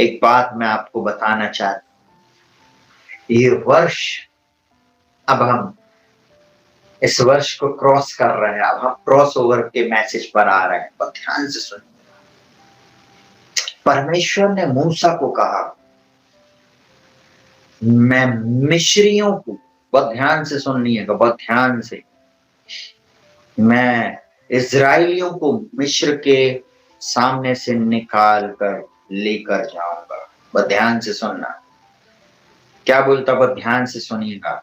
एक बात मैं आपको बताना चाहता हूँ, ये वर्ष, अब हम इस वर्ष को क्रॉस कर रहे हैं, अब हम क्रॉस ओवर के मैसेज पर आ रहे हैं। बहुत ध्यान से सुनिए। परमेश्वर ने मूसा को कहा, मैं मिस्रियों को, बहुत ध्यान से सुनिएगा, बहुत ध्यान से, मैं इजराइलियों को मिस्र के सामने से निकाल कर लेकर जाऊंगा। बहुत ध्यान से सुनना, क्या बोलता, बहुत ध्यान से सुनिएगा।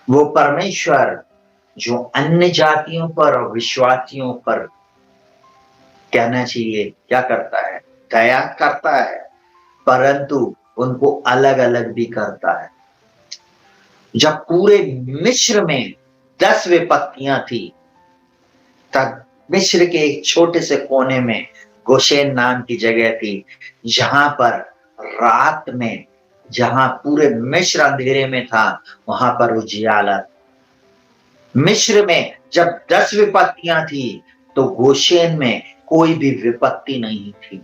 वो परमेश्वर जो अन्य जातियों पर और विश्वासियों पर, कहना चाहिए, क्या करता है, दया करता है, परंतु उनको अलग अलग भी करता है। जब पूरे मिस्र में 10 विपत्तियां थी, तब मिस्र के एक छोटे से कोने में गोशेन नाम की जगह थी, जहां पर रात में, जहां पूरे मिस्र अंधेरे में था, वहां पर उजियाला। मिस्र में जब 10 विपत्तियां थी, तो गोशेन में कोई भी विपत्ति नहीं थी।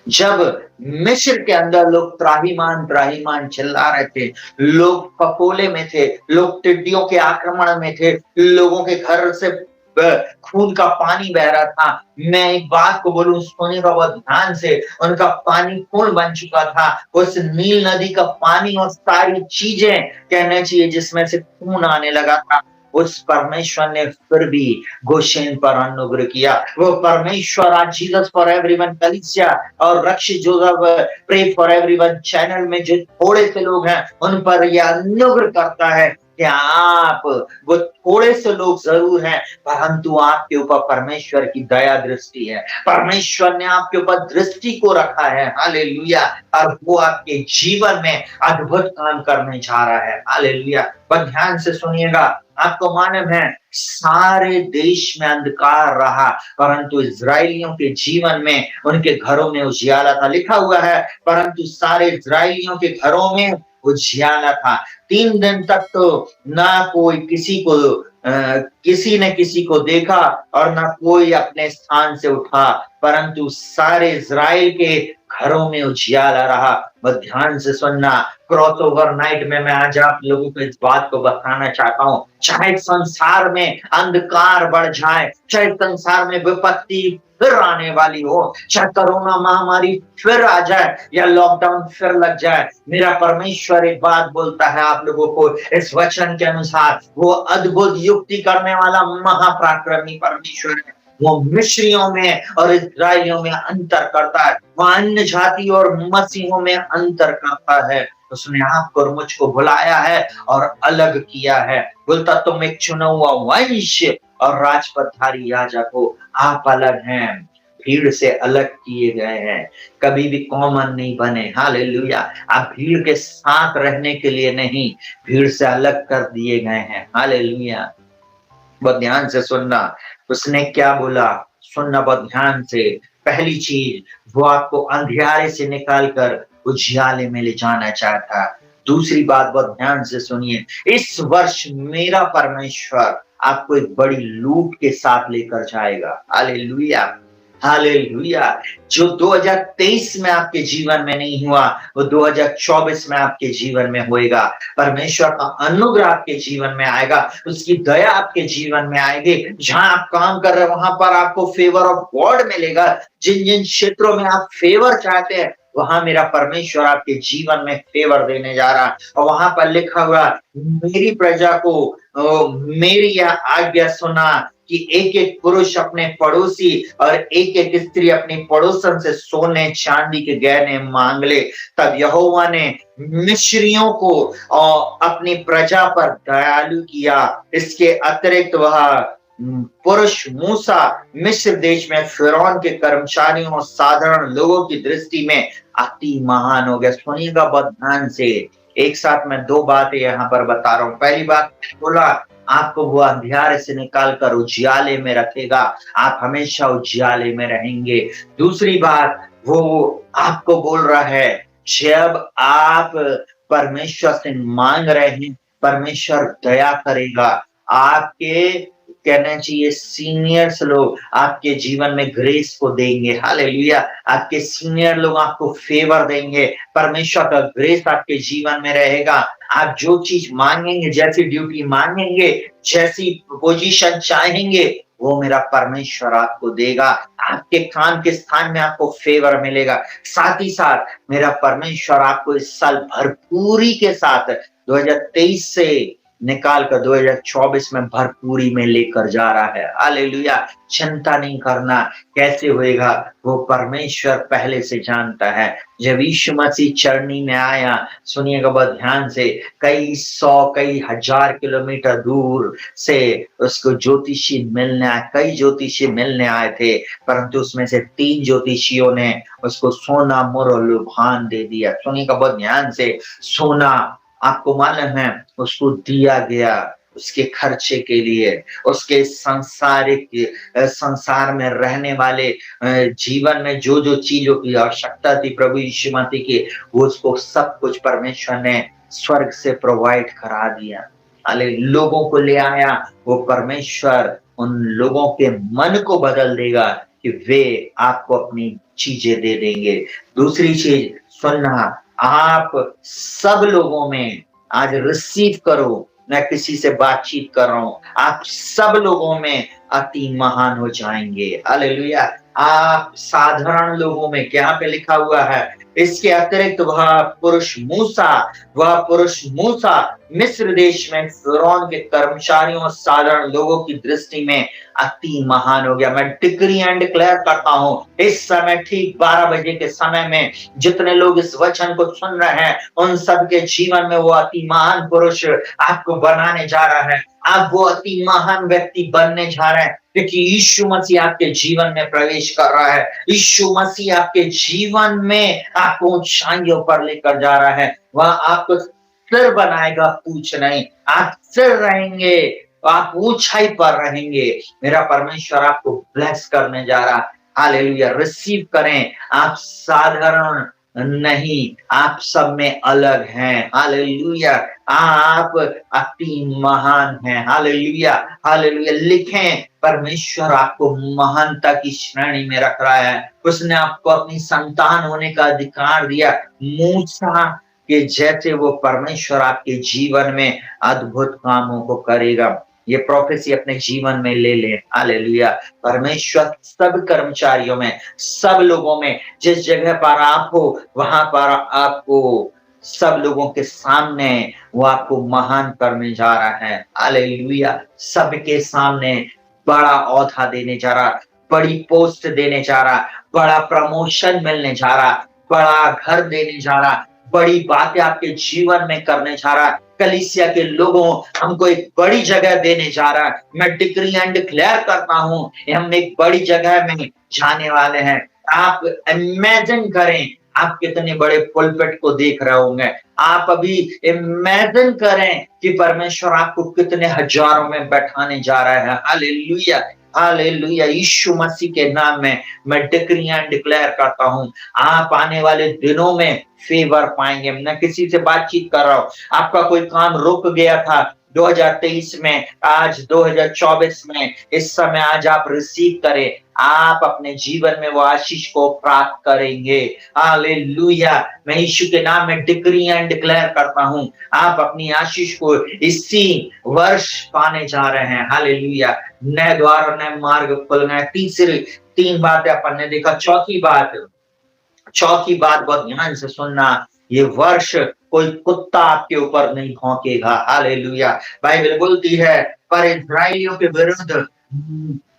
जब मिस्र के अंदर लोग त्राहिमाम त्राहिमाम चिल्ला रहे थे, लोग फकोले में थे, लोग टिड्डियों के आक्रमण में थे, लोगों के घर से खून का पानी बह रहा था। मैं एक बात को बोलूं, सुनिएगा बहुत ध्यान से, उनका पानी खून बन चुका था। उस नील नदी का पानी और सारी चीजें, कहना चाहिए, जिसमें से खून आने लगा था, उस परमेश्वर ने फिर भी गोशेन पर अनुग्रह किया। वो परमेश्वर आज जीसस फॉर एवरीवन कलीसिया और Rakshit Joseph pray for everyone channel में जो थोड़े से लोग हैं, उन पर यह अनुग्रह करता है कि आप, वो थोड़े से लोग जरूर हैं, परंतु आपके ऊपर परमेश्वर की दया दृष्टि है। परमेश्वर ने आपके ऊपर दृष्टि को रखा है, हालेलुया, और वो आपके जीवन में अद्भुत काम करने जा रहा है, हालेलुया। पर ध्यान से सुनिएगा, आपको मालूम है, सारे देश में अंधकार रहा, परंतु इजरायलियों के जीवन में, उनके घरों में उजियाला था। लिखा हुआ है, परंतु सारे इजरायलियों के घरों में उजियाला था। 3 दिन तक तो ना कोई किसी ने किसी को देखा और ना कोई अपने स्थान से उठा, परंतु सारे इजराइल के घरों में उजियाला रहा। बस ध्यान से सुनना, क्रॉस ओवर नाइट में मैं आज आप लोगों को इस बात को बताना चाहता हूँ, चाहे संसार में अंधकार बढ़ जाए, चाहे संसार में विपत्ति फिर आने वाली हो, चाहे कोरोना महामारी फिर आ जाए या लॉकडाउन फिर लग जाए, मेरा परमेश्वर एक बात बोलता है आप लोगों को, इस वचन के अनुसार, वो अद्भुत युक्ति करने वाला महापराक्रमी परमेश्वर है। वो मिस्रियों में और इस्राएलियों में अंतर करता है, वो अन्य जाति और मसीहों में अंतर करता है। उसने आपको और मुझको बुलाया है और अलग किया है। बोलता, तुम एक चुना हुआ वंश और राजपथधारी याजक हो, आप अलग हैं, भीड़ से अलग किए गए हैं, कभी भी कॉमन नहीं बने, हालेलुया। आप भीड़ के साथ रहने के लिए नहीं, भीड़ से अलग कर दिए गए हैं, हालेलुया। बहुत ध्यान से सुनना, उसने क्या बोला, सुनना बहुत ध्यान से। पहली चीज, वो आपको अंधियारे से निकालकर उजियाले में ले जाना चाहता। दूसरी बात, बहुत ध्यान से सुनिए, इस वर्ष मेरा परमेश्वर आपको एक बड़ी लूट के साथ लेकर जाएगा, हालेलुया, हालेलुया। जो 2023 में आपके जीवन में नहीं हुआ, वो 2024 में आपके जीवन में होएगा। परमेश्वर का अनुग्रह आपके जीवन में आएगा, उसकी दया आपके जीवन में आएगी। जहां आप काम कर रहे हैं, वहां पर आपको फेवर ऑफ गॉड मिलेगा। जिन जिन क्षेत्रों में आप फेवर चाहते हैं, वहां मेरा परमेश्वर आपके जीवन में फेवर देने जा रहा है। और वहां पर लिखा हुआ, मेरी प्रजा को मेरी यह आज्ञा सुना कि एक एक पुरुष अपने पड़ोसी और एक एक स्त्री अपनी पड़ोसन से सोने चांदी के गहने मांग ले। तब यहोवा ने मिस्रियों को अपनी प्रजा पर दयालु किया। इसके अतिरिक्त वह पुरुष मूसा मिस्र देश में फिरौन के कर्मचारियों और साधारण लोगों की दृष्टि में अति महान हो गया। सुनिएगा बहुत ध्यान से, एक साथ मैं 2 बातें यहाँ पर बता रहा हूँ। पहली बात बोला, आपको वो अंधियारे से निकालकर उजियाले में रखेगा, आप हमेशा उजियाले में रहेंगे। दूसरी बात, वो आपको बोल रहा है, जब आप परमेश्वर से मांग रहे हैं, परमेश्वर दया करेगा, आपके कहना चाहिए सीनियर्स लोग आपके जीवन में ग्रेस को देंगे। हालेलुया। आपके सीनियर लोग आपको फेवर देंगे। परमेश्वर का ग्रेस आपके जीवन में रहेगा। आप जो चीज मांगेंगे, जैसी ड्यूटी मांगेंगे, जैसी पोजीशन चाहेंगे, वो मेरा परमेश्वर आपको देगा। आपके काम के स्थान में आपको फेवर मिलेगा। साथ ही साथ मेरा परमेश्वर आपको इस साल भरपूरी के साथ 2023 से निकाल कर 2024 में भरपूरी में लेकर जा रहा है। हालेलुया। चिंता नहीं करना कैसे होएगा, वो परमेश्वर पहले से जानता है। जब यीशु मसीह चरनी में आया, सुनिएगा बहुत ध्यान से, कई सौ कई हजार किलोमीटर दूर से उसको ज्योतिषी मिलने आए, कई ज्योतिषी मिलने आए थे, परंतु उसमें से 3 ज्योतिषियों ने उसको सोना मोर और लुभान दे दिया। सुनिएगा बहुत ध्यान से, सोना आपको मालूम है उसको दिया गया उसके खर्चे के लिए, उसके सांसारिक संसार में रहने वाले जीवन में जो जो चीजों की आवश्यकता थी प्रभु यीशु मसीह की, वो उसको सब कुछ परमेश्वर ने स्वर्ग से प्रोवाइड करा दिया। अले लोगों को ले आया। वो परमेश्वर उन लोगों के मन को बदल देगा कि वे आपको अपनी चीजें दे देंगे। दूसरी चीज सुनना, आप सब लोगों में आज रिसीव करो। मैं किसी से बातचीत कर रहा हूं, आप सब लोगों में अति महान हो जाएंगे। हालेलुया। आप साधारण लोगों में, क्या पे लिखा हुआ है, इसके अतिरिक्त वह पुरुष मूसा मिस्र देश में फिरौन के कर्मचारियों और साधारण लोगों की दृष्टि में अति महान हो गया। मैं डिक्री एंड डिक्लेयर करता हूं, इस समय ठीक 12 बजे के समय में जितने लोग इस वचन को सुन रहे हैं, उन सबके जीवन में वो अति महान पुरुष आपको बनाने जा रहा है। आप वो अति महान व्यक्ति बनने जा रहे हैं, क्योंकि यीशु मसीह आपके जीवन में प्रवेश कर रहा है। यीशु मसीह आपके जीवन में आपको ऊंचाइयों पर लेकर जा रहा है। वह आपको सिर बनाएगा, पूछ नहीं। आप सिर रहेंगे, आप ऊंचाई पर रहेंगे। मेरा परमेश्वर आपको ब्लेस करने जा रहा है। हालेलुया। रिसीव करें। आप साधारण नहीं, आप सब में अलग हैं। हालेलुया। आप अति महान हैं। हालेलुया। हालेलुया। लिखें, परमेश्वर आपको महानता की श्रेणी में रख रहा है। उसने आपको अपनी संतान होने का अधिकार दिया। मूसा के जैसे वो परमेश्वर आपके जीवन में अद्भुत कामों को करेगा। ये प्रोफेसी अपने जीवन में ले ले। हालेलुया। परमेश्वर सब कर्मचारियों में, सब लोगों में, जिस जगह पर आप हो वहां पर आपको सब लोगों के सामने वो आपको महान करने जा रहा है। हालेलुया। सबके सामने बड़ा औहदा देने जा रहा, बड़ी पोस्ट देने जा रहा, बड़ा प्रमोशन मिलने जा रहा, बड़ा घर देने जा रहा, बड़ी बातें आपके जीवन में करने जा रहा। कलीसिया के लोगों हमको एक बड़ी जगह देने जा रहा है। मैं डिक्री एंड डिक्लेयर करता हूं, हम एक बड़ी जगह में जाने वाले हैं। आप इमेजिन करें, आप कितने बड़े पुलपिट को देख रहे होंगे। आप अभी इमेजिन करें कि परमेश्वर आपको कितने हजारों में बैठाने जा रहा है। हालेलुया। हालेलुया। यीशु मसीह के नाम में मैं डिक्री एंड डिक्लेयर करता हूं, आप आने वाले दिनों में फेवर पाएंगे। मैं किसी से बातचीत कर रहा हूं, आपका कोई काम रुक गया था 2023 में, आज 2024 में, इस समय आज आप रिसीव करें। आप अपने जीवन में वो आशीष को प्राप्त करेंगे। हालेलुया। मैं यीशु के नाम में डिक्री एंड डिक्लेयर करता हूं, आप अपनी आशीष को इसी वर्ष पाने जा रहे हैं। हालेलुया। नए द्वार और नए मार्ग खुल गए। तीसरी 3 बातें अपन ने देखा। चौथी बात बहुत ध्यान से सुनना, ये वर्ष कोई कुत्ता आपके ऊपर नहीं भौंकेगा। हालेलुया। बाइबल बोलती है, पर इस्राएलियों के विरुद्ध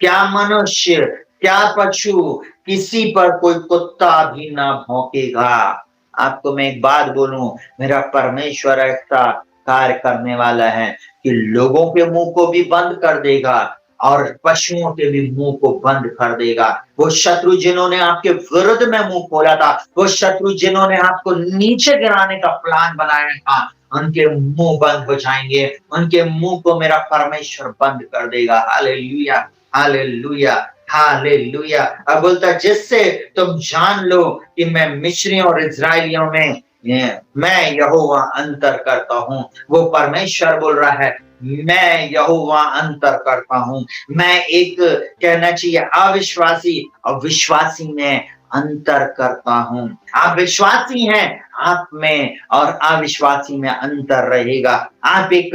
क्या मनुष्य, क्या पशु, किसी पर कोई कुत्ता भी ना भौंकेगा। आपको मैं एक बात बोलूं, मेरा परमेश्वर ऐसा कार्य करने वाला है कि लोगों के मुंह को भी बंद कर देगा और पशुओं के भी मुंह को बंद कर देगा। वो शत्रु जिन्होंने आपके विरुद्ध में मुंह खोला था, वो शत्रु जिन्होंने आपको नीचे गिराने का प्लान बनाया था, उनके मुंह बंद हो जाएंगे। उनके मुंह को मेरा परमेश्वर बंद कर देगा। हालेलुया। हालेलुया। हालेलुया। अब बोलता, जिससे तुम जान लो कि मैं मिस्रियों और इजराइलियों में मैं यहोवा अंतर करता हूँ। वो परमेश्वर बोल रहा है, मैं यहोवा अंतर करता हूँ। मैं एक, कहना चाहिए, अविश्वासी और विश्वासी में अंतर करता हूँ। आप विश्वासी हैं, आप में और अविश्वासी में अंतर रहेगा। आप एक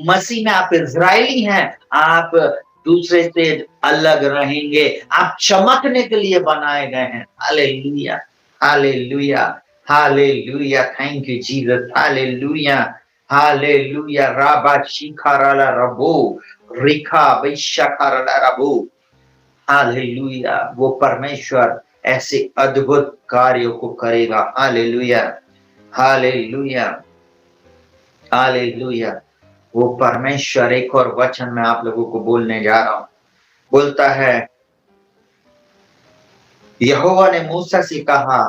मसीह में, आप इज़राइली हैं, आप दूसरे से अलग रहेंगे। आप चमकने के लिए बनाए गए हैं। Hallelujah, hallelujah, hallelujah. Thank you Jesus. Hallelujah, hallelujah. राबा शिखाराला रबो, रिखा वैशाखाराला रबो। हालेलुया। वो परमेश्वर ऐसे अद्भुत कार्यों को करेगा। Hallelujah, hallelujah, hallelujah. वो परमेश्वर, एक और वचन मैं आप लोगों को बोलने जा रहा हूं, बोलता है, यहोवा ने मूसा से कहा,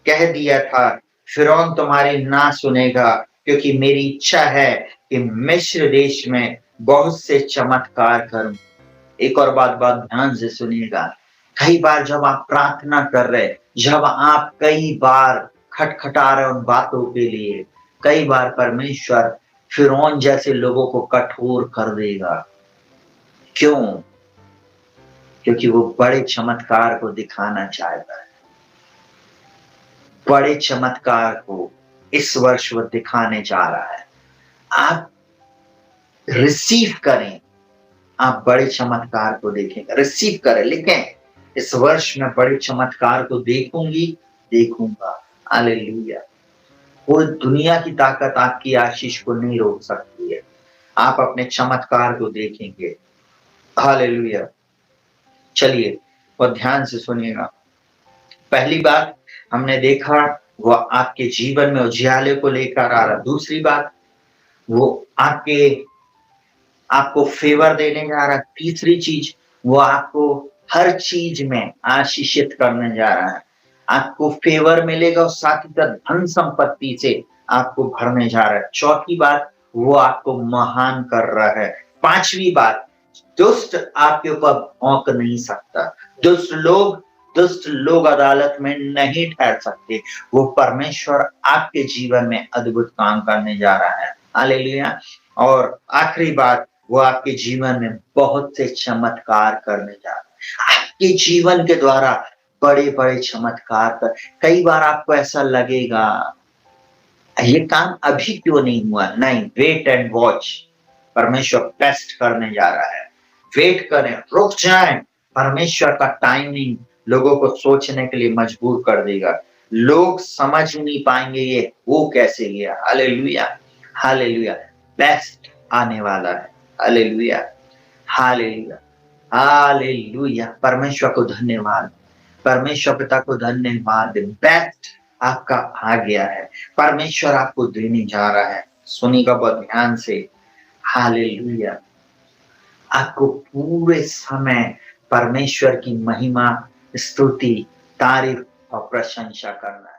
कह दिया था, फिरौन तुम्हारी ना सुनेगा, क्योंकि मेरी इच्छा है कि मिस्र देश में बहुत से चमत्कार करूं। एक और बात ध्यान से सुनिएगा। कई बार जब आप प्रार्थना कर रहे, जब आप कई बार खटखटा रहे उन बातों के लिए, कई बार परमेश्वर फिरौन जैसे लोगों को कठोर कर देगा। क्यों? क्योंकि वो बड़े चमत्कार को दिखाना चाहता है। बड़े चमत्कार को इस वर्ष वो दिखाने जा रहा है। आप रिसीव करें, आप बड़े चमत्कार को देखेंगे। रिसीव करें, लिखें, इस वर्ष में बड़े चमत्कार को देखूंगी, देखूंगा। हालेलुया। वो दुनिया की ताकत आपकी आशीष को नहीं रोक सकती है। आप अपने चमत्कार को देखेंगे। हालेलुया। चलिए, और ध्यान से सुनिएगा। पहली बात हमने देखा, वो आपके जीवन में उजियाले को लेकर आ रहा। दूसरी बात, वो आपको फेवर देने जा रहा है। तीसरी चीज, वो आपको हर चीज में आशीषित करने जा रहा है। आपको फेवर मिलेगा और साथ ही साथ धन संपत्ति से आपको भरने जा रहा है। चौथी बात, वो आपको महान कर रहा है। पांचवी बात, दुष्ट आपके ऊपर भौंक नहीं सकता। दुष्ट लोग अदालत में नहीं ठहर सकते। वो परमेश्वर आपके जीवन में अद्भुत काम करने जा रहा है। हालेलुया। और आखिरी बात, वो आपके जीवन में बहुत से चमत्कार करने जा रहा है। आपके जीवन के द्वारा बड़े बड़े चमत्कार कर। कई बार आपको ऐसा लगेगा, ये काम अभी क्यों नहीं हुआ? नहीं, वेट एंड वॉच। परमेश्वर बेस्ट करने जा रहा है। वेट करें, रुक जाएं। परमेश्वर का टाइमिंग लोगों को सोचने के लिए मजबूर कर देगा। लोग समझ नहीं पाएंगे ये हो कैसे गया। Hallelujah, hallelujah. बेस्ट आने वाला है। Hallelujah, hallelujah, hallelujah. परमेश्वर को धन्यवाद, परमेश्वर पिता को धन्यवाद। बेस्ट आपका आ गया है, परमेश्वर आपको देने जा रहा है। सुनिएगा बहुत ध्यान से। हालेलुया। आपको पूरे समय परमेश्वर की महिमा, स्तुति, तारीफ और प्रशंसा करना है।